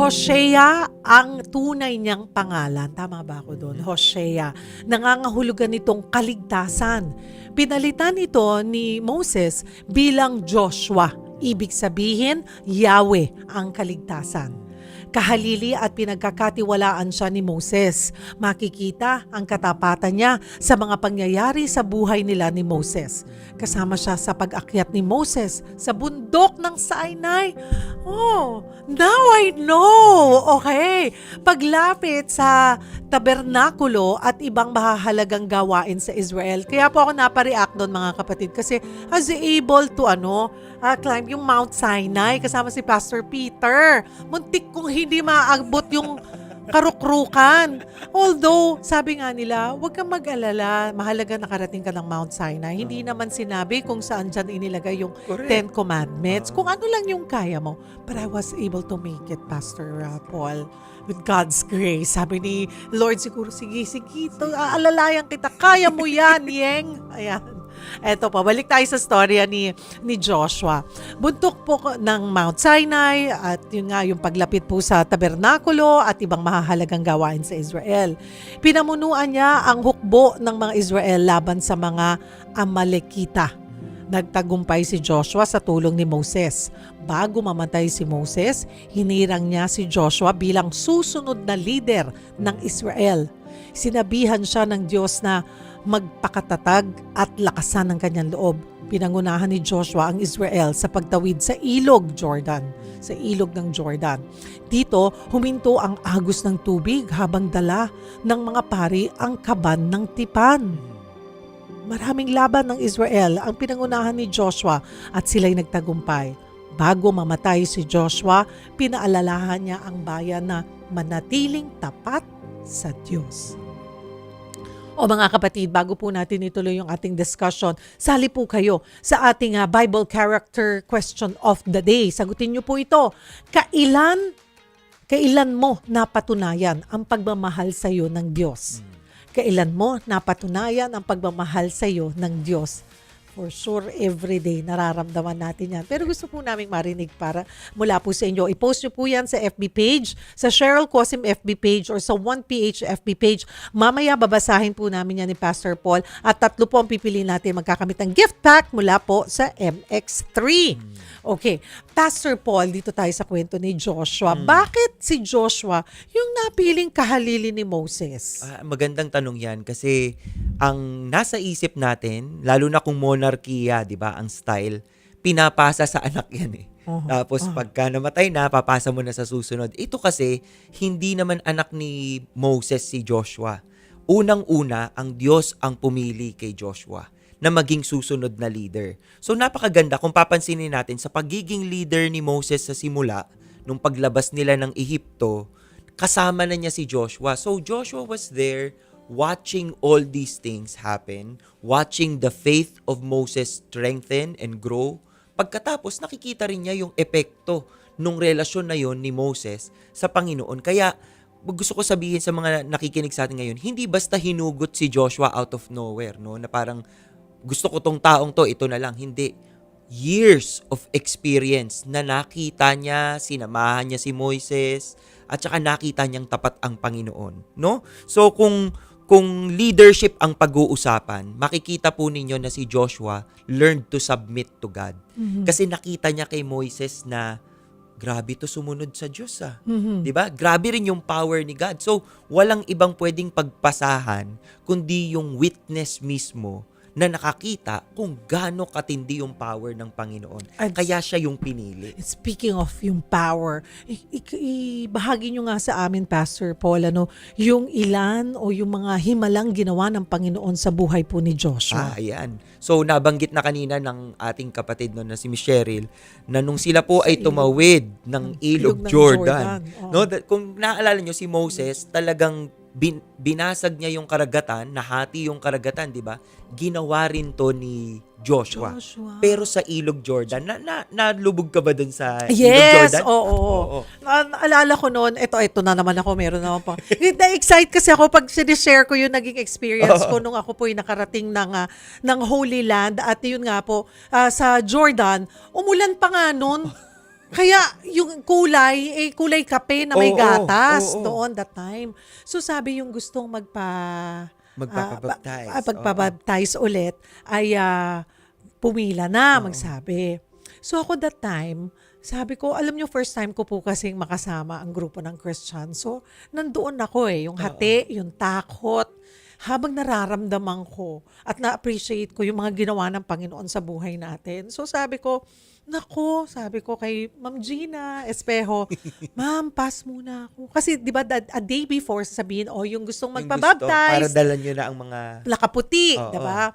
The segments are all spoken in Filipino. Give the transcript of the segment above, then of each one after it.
Hosea ang tunay niyang pangalan. Tama ba ako doon? Hosea. Nangangahulugan nitong kaligtasan. Pinalitan ito ni Moses bilang Joshua. Ibig sabihin, Yahweh ang kaligtasan. Kahalili at pinagkakatiwalaan siya ni Moses. Makikita ang katapatan niya sa mga pangyayari sa buhay nila ni Moses. Kasama siya sa pag-akyat ni Moses sa bundok ng Sinai. Oh, now I know! Okay. Paglapit sa tabernakulo at ibang mahahalagang gawain sa Israel. Kaya po ako napareact doon mga kapatid kasi as able to climb yung Mount Sinai kasama si Pastor Peter. Muntik kong hindi maaabot yung karukrukan. Although, sabi nga nila, huwag kang mag-alala, mahalaga nakarating ka ng Mount Sinai. Hindi naman sinabi kung saan dyan inilagay yung Correct. 10 Commandments. Kung ano lang yung kaya mo. But I was able to make it, Pastor Paul. With God's grace. Sabi ni Lord siguro, sige, aalalayan kita. Kaya mo yan, Yeng. Ayan. Eto pa, balik tayo sa storya ni Joshua. Buntok po ng Mount Sinai at yun nga yung paglapit po sa tabernakulo at ibang mahahalagang gawain sa Israel. Pinamunuan niya ang hukbo ng mga Israel laban sa mga Amalekita. Nagtagumpay si Joshua sa tulong ni Moses. Bago mamatay si Moses, hinirang niya si Joshua bilang susunod na leader ng Israel. Sinabihan siya ng Diyos na magpakatatag at lakasan ng kanyang loob. Pinangunahan ni Joshua ang Israel sa pagtawid sa ilog ng Jordan. Dito, huminto ang agos ng tubig habang dala ng mga pari ang kaban ng tipan. Maraming laban ng Israel ang pinangunahan ni Joshua at sila'y nagtagumpay. Bago mamatay si Joshua, pinaalalahan niya ang bayan na manatiling tapat sa Diyos. O mga kapatid, bago po natin ituloy yung ating discussion, sali po kayo sa ating Bible Character Question of the Day. Sagutin niyo po ito. Kailan mo napatunayan ang pagmamahal sa iyo ng Diyos? Kailan mo napatunayan ang pagmamahal sa iyo ng Diyos? For sure, everyday nararamdaman natin yan. Pero gusto po namin marinig para mula po sa inyo. I-post nyo po yan sa FB page, sa Cheryl Cosim FB page or sa 1PH FB page. Mamaya babasahin po namin yan ni Pastor Paul at 3 po ang pipiliin natin magkakamit ng gift pack mula po sa MX3. Okay, Pastor Paul, dito tayo sa kwento ni Joshua. Bakit si Joshua yung napiling kahalili ni Moses? Magandang tanong yan kasi ang nasa isip natin, lalo na kung monarkiya, di ba, ang style, pinapasa sa anak yan eh. Tapos pagka namatay na, papasa mo na sa susunod. Ito kasi, hindi naman anak ni Moses si Joshua. Unang-una, ang Diyos ang pumili kay Joshua na maging susunod na leader. So napakaganda kung papansinin natin sa pagiging leader ni Moses sa simula, nung paglabas nila ng Ehipto, kasama na niya si Joshua. So Joshua was there watching all these things happen, watching the faith of Moses strengthen and grow. Pagkatapos, nakikita rin niya yung epekto nung relasyon na yon ni Moses sa Panginoon. Kaya, gusto ko sabihin sa mga nakikinig sa atin ngayon, hindi basta hinugot si Joshua out of nowhere, no? Na parang, gusto ko tong taong to, ito na lang. Hindi. Years of experience na nakita niya, sinamahan niya si Moises, at saka nakita niyang tapat ang Panginoon, no? So, kung leadership ang pag-uusapan, makikita po ninyo na si Joshua learned to submit to God. Kasi nakita niya kay Moises na grabe to sumunod sa Diyos. 'Di ba? Grabe rin yung power ni God. So, walang ibang pwedeng pagpasahan kundi yung witness mismo na nakakita kung gaano katindi yung power ng Panginoon. Kaya siya yung pinili. Speaking of yung power, ibahagi nyo nga sa amin, Pastor Paul, yung ilan o yung mga himalang ginawa ng Panginoon sa buhay po ni Joshua. Ayan. So, nabanggit na kanina ng ating kapatid na si Miss Cheryl na nung sila po ay tumawid ng ilog Jordan. No, kung naaalala nyo, si Moses talagang binasag niya yung karagatan, nahati yung karagatan, di ba? Ginawa rin to ni Joshua. Pero sa ilog Jordan, nalubog ka ba dun sa ilog Jordan? Yes, oo. Naalala ko noon, ito na naman ako, meron naman pa. Na-excite kasi ako pag sinishare ko yung naging experience ko nung ako po yung nakarating ng Holy Land. At yun nga po, sa Jordan, umulan pa nga noon. Kaya yung kulay kape na may Oo, gatas oo. noon that time. So sabi yung gustong Magpapabaptize. pagpabaptize ulit ay pumila na magsabi. So ako that time, sabi ko, alam nyo, first time ko po kasing makasama ang grupo ng Christian. So nandoon ako yung hati, yung takot, habang nararamdaman ko at na-appreciate ko yung mga ginawa ng Panginoon sa buhay natin. So sabi ko kay Ma'am Gina Espejo, Ma'am, pass muna ako. Kasi di ba a day before sabihin, yung gustong Yung gusto, magpabaptize, para dala nyo na ang mga... nakaputi, Oo. di ba?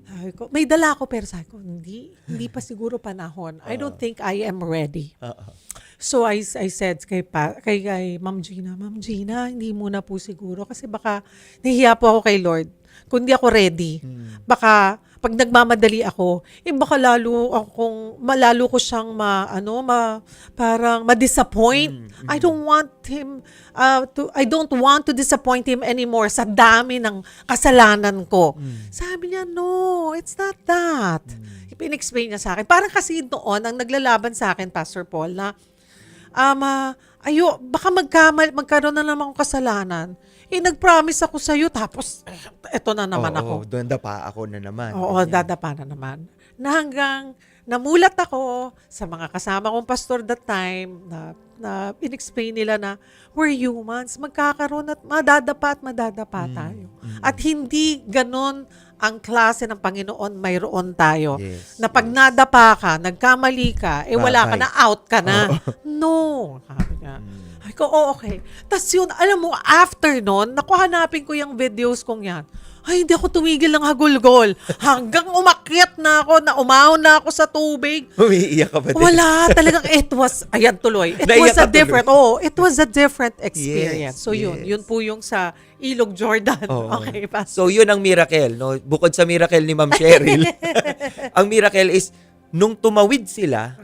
Sabi ko, may dala ako pero sabi ko, hindi pa siguro panahon. I don't think I am ready. So I said kay Ma'am Gina, hindi muna po siguro kasi baka nahihiya po ako kay Lord. Kung di ako ready, baka pag nagmamadali ako, baka malalo ko siyang parang ma-disappoint. I don't want to disappoint him anymore sa dami ng kasalanan ko. Sabi niya, no, it's not that. Ipin-explain niya sa akin. Parang kasi noon, ang naglalaban sa akin, Pastor Paul, na baka magkaroon na naman akong kasalanan. Nag-promise ako sa'yo, tapos eto na naman ako. Doon dapa ako na naman. Oo, dadapa na naman. Na hanggang namulat ako sa mga kasama kong pastor that time na in-explain nila na we're humans, magkakaroon at madadapa tayo. At hindi ganon ang klase ng Panginoon mayroon tayo. Yes, Na pag nadapa ka, nagkamali ka, wala ka Bye-bye. na, out ka na. No. Sabi niya. Ay ko, okay. Tapos yun, alam mo, after nun, hanapin ko yung videos kong yan. Ay, hindi ako tumigil ng hagulgol. Hanggang umakyat na ako, na umahon na ako sa tubig. Umiiyak ka ba din? Wala, talagang it was Naiyak ka tuloy. it was a different experience. Yes, So yun yes. po yung sa Ilog Jordan. Oo. Okay, Pastor. So, yun ang miracle, no? Bukod sa miracle ni Ma'am Cheryl, ang miracle is, nung tumawid sila,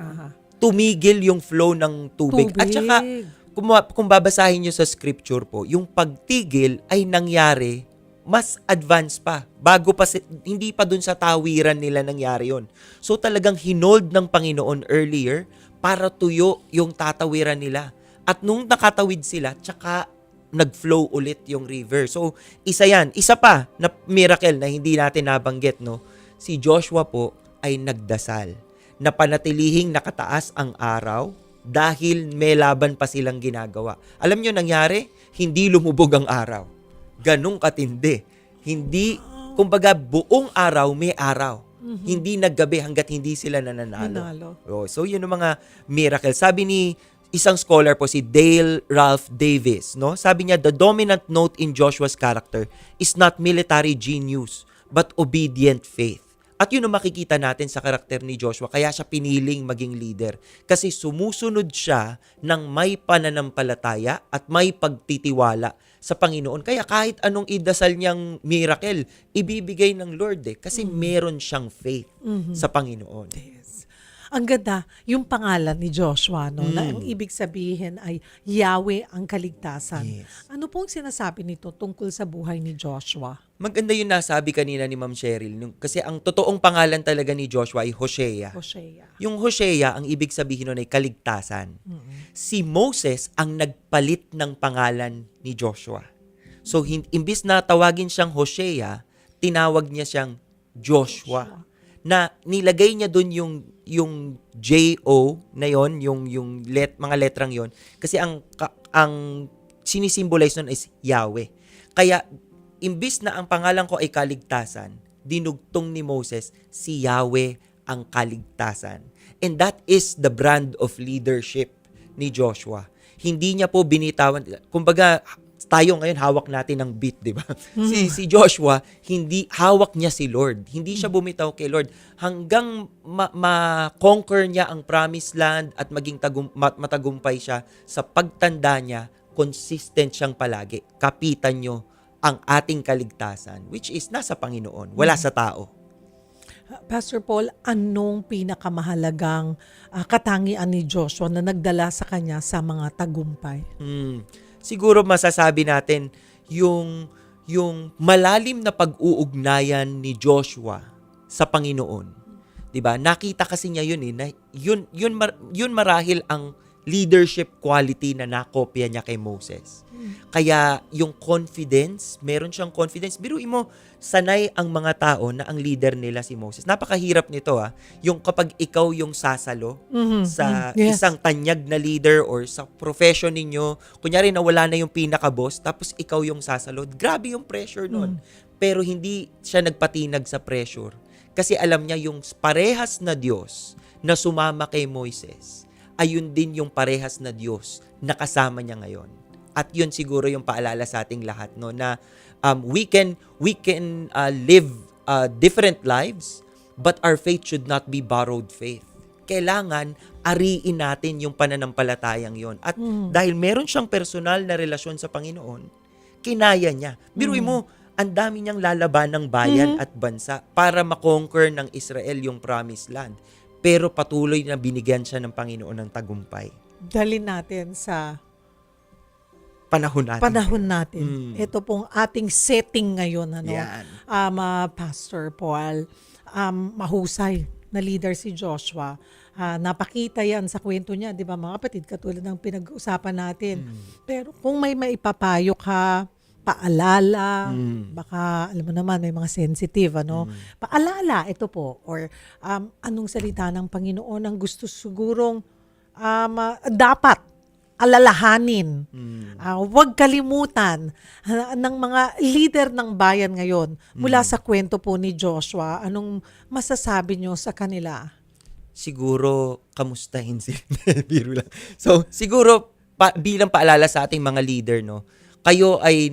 tumigil yung flow ng tubig. At saka, kung babasahin nyo sa scripture po, yung pagtigil ay nangyari mas advanced pa. Hindi pa dun sa tawiran nila nangyari yon. So talagang hinold ng Panginoon earlier para tuyo yung tatawiran nila. At nung nakatawid sila, tsaka nag-flow ulit yung river. So isa yan. Isa pa na miracle na hindi natin nabanggit, no? Si Joshua po ay nagdasal na panatilihing nakataas ang araw dahil may laban pa silang ginagawa. Alam nyo nangyari? Hindi lumubog ang araw. Ganong katindi. Hindi, kumbaga buong araw may araw. Hindi naggabi hanggat hindi sila nananalo. So yun ang mga miracle. Sabi ni isang scholar po, si Dale Ralph Davis, no? Sabi niya, the dominant note in Joshua's character is not military genius, but obedient faith. At yun ang makikita natin sa karakter ni Joshua. Kaya siya piniling maging leader. Kasi sumusunod siya ng may pananampalataya at may pagtitiwala sa Panginoon. Kaya kahit anong idasal niyang miracle, ibibigay ng Lord Kasi meron siyang faith sa Panginoon. Yes. Ang ganda, yung pangalan ni Joshua, no, na ang ibig sabihin ay Yahweh ang kaligtasan. Yes. Ano pong sinasabi nito tungkol sa buhay ni Joshua? Maganda yung nasabi kanina ni Ma'am Cheryl. Kasi ang totoong pangalan talaga ni Joshua ay Hosea. Yung Hosea, ang ibig sabihin nun ay kaligtasan. Si Moses ang nagpalit ng pangalan ni Joshua. So, imbis na tawagin siyang Hosea, tinawag niya siyang Joshua. Na nilagay niya dun yung J-O na yon, yung mga letrang yon. Kasi ang sinisimbolize nun is Yahweh. Kaya, imbis na ang pangalan ko ay kaligtasan, dinugtong ni Moses si Yahweh ang kaligtasan. And that is the brand of leadership ni Joshua. Hindi niya po binitawan. Kumbaga, tayo ngayon hawak natin ng beat, di ba? Si Joshua, hindi hawak niya si Lord. Hindi siya bumitaw kay Lord hanggang ma-conquer niya ang promised land at maging matagumpay siya. Sa pagtanda niya, consistent siyang palagi. Kapitan niyo ang ating kaligtasan, which is nasa Panginoon, wala sa tao. Pastor Paul, anong pinakamahalagang katangian ni Joshua na nagdala sa kanya sa mga tagumpay? Siguro masasabi natin yung malalim na pag-uugnayan ni Joshua sa Panginoon 'Di ba? Nakita kasi niya yun na yun marahil ang leadership quality na nakopya niya kay Moses. Kaya yung confidence, meron siyang confidence. Biruin mo, sanay ang mga tao na ang leader nila si Moses. Napakahirap nito yung kapag ikaw yung sasalo sa Yes. isang tanyag na leader or sa profession ninyo, kunyari nawala na yung pinaka-boss, tapos ikaw yung sasalo. Grabe yung pressure nun. Pero hindi siya nagpatinag sa pressure. Kasi alam niya yung parehas na Diyos na sumama kay Moises, ayun din yung parehas na Diyos na kasama niya ngayon. At yun siguro yung paalala sa ating lahat, no, na we can live different lives, but our faith should not be borrowed faith. Kailangan ariin natin yung pananampalatayang yon. At dahil meron siyang personal na relasyon sa Panginoon, kinaya niya. Biruin mo, ang dami niyang lalaban ng bayan at bansa para makonquer ng Israel yung promised land. Pero patuloy na binigyan siya ng Panginoon ng tagumpay. Dalhin natin sa Panahon natin. Ito pong ating setting ngayon. Yan. Pastor Paul, mahusay na leader si Joshua. Napakita yan sa kwento niya, di ba mga kapatid, katulad ng pinag-usapan natin. Pero kung may maipapayo ka, paalala, baka alam mo naman may mga sensitive, paalala, ito po, or anong salita ng Panginoon ang gusto sigurong dapat alalahanin. Huwag kalimutan ng mga leader ng bayan ngayon mula sa kwento po ni Joshua. Anong masasabi nyo sa kanila? Siguro, kamustahin sila. Biro lang. So, siguro, bilang paalala sa ating mga leader, no, kayo ay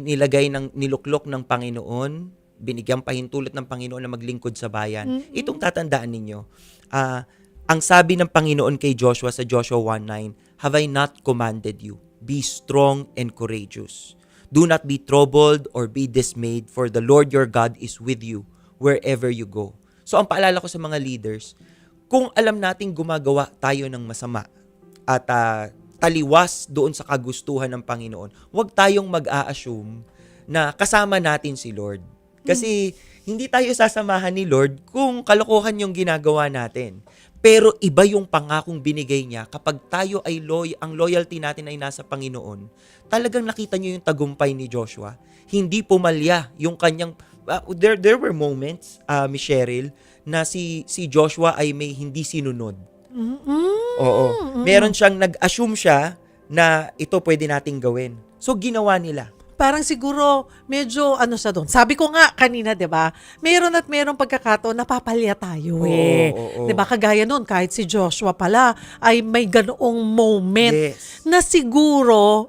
niluklok ng Panginoon, binigyang pahintulot ng Panginoon na maglingkod sa bayan. Itong tatandaan ninyo, ang sabi ng Panginoon kay Joshua sa Joshua 1:9, "Have I not commanded you? Be strong and courageous. Do not be troubled or be dismayed, for the Lord your God is with you wherever you go." So ang paalala ko sa mga leaders, kung alam nating gumagawa tayo ng masama at taliwas doon sa kagustuhan ng Panginoon, huwag tayong mag-a-assume na kasama natin si Lord. Kasi hindi tayo sasamahan ni Lord kung kalokohan yung ginagawa natin. Pero iba yung pangakong binigay niya kapag tayo ay ang loyalty natin ay nasa Panginoon. Talagang nakita niyo yung tagumpay ni Joshua. Hindi pumalya yung kanyang there were moments, Miss Cheryl, na si Joshua ay may hindi sinunod. Oo. Meron siyang nag-assume siya na ito pwede nating gawin. So ginawa nila. Parang siguro medyo sa doon. Sabi ko nga kanina, 'di ba? Meron pagkakataon napapalya tayo Oo. 'Di ba? Kagaya noon kahit si Joshua pala ay may ganoong moment Yes. na siguro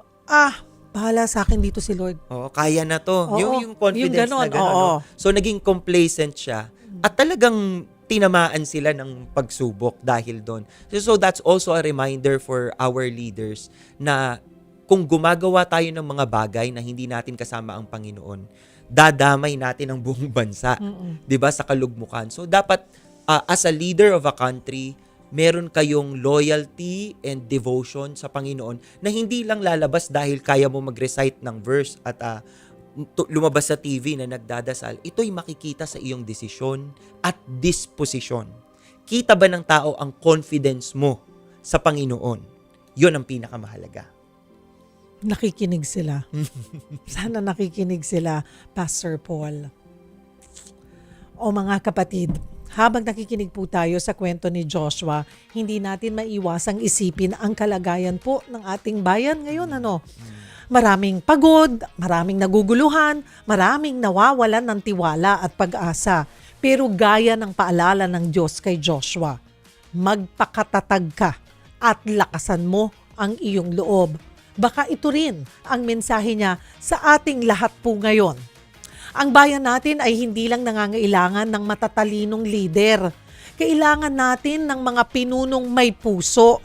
bahala sa akin dito si Lord. Oo, kaya na to. Oo, Yung confidence yung ganon, na gano'n. oo. No? So naging complacent siya. At talagang tinamaan sila ng pagsubok dahil doon. So that's also a reminder for our leaders na kung gumagawa tayo ng mga bagay na hindi natin kasama ang Panginoon, dadamay natin ang buong bansa, 'di ba, sa kalugmukan. So dapat as a leader of a country, meron kayong loyalty and devotion sa Panginoon na hindi lang lalabas dahil kaya mo mag-recite ng verse at lumabas sa TV na nagdadasal. Ito'y makikita sa iyong desisyon at disposisyon. Kita ba ng tao ang confidence mo sa Panginoon? 'Yon ang pinakamahalaga. Nakikinig sila. Sana nakikinig sila, Pastor Paul. O mga kapatid, habang nakikinig po tayo sa kwento ni Joshua, hindi natin maiwasang isipin ang kalagayan po ng ating bayan ngayon. Maraming pagod, maraming naguguluhan, maraming nawawalan ng tiwala at pag-asa. Pero gaya ng paalala ng Diyos kay Joshua, magpakatatag ka at lakasan mo ang iyong loob. Baka ito rin ang mensahe niya sa ating lahat po ngayon. Ang bayan natin ay hindi lang nangangailangan ng matatalinong leader. Kailangan natin ng mga pinunong may puso,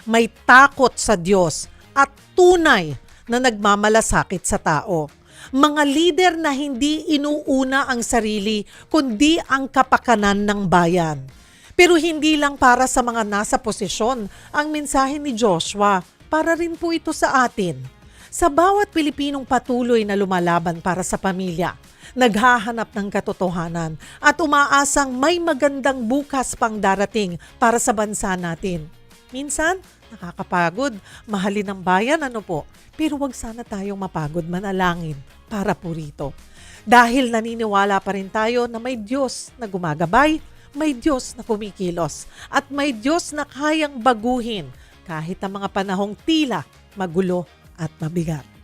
may takot sa Diyos at tunay na nagmamalasakit sa tao. Mga leader na hindi inuuna ang sarili kundi ang kapakanan ng bayan. Pero hindi lang para sa mga nasa posisyon ang mensahe ni Joshua, para rin po ito sa atin. Sa bawat Pilipinong patuloy na lumalaban para sa pamilya, naghahanap ng katotohanan at umaasang may magandang bukas pang darating para sa bansa natin. Minsan, nakakapagod, mahalin ang bayan, ano po? Pero wag sana tayong mapagod manalangin para po rito. Dahil naniniwala pa rin tayo na may Diyos na gumagabay, may Diyos na kumikilos, at may Diyos na kayang baguhin kahit ang mga panahong tila magulo at mabigat.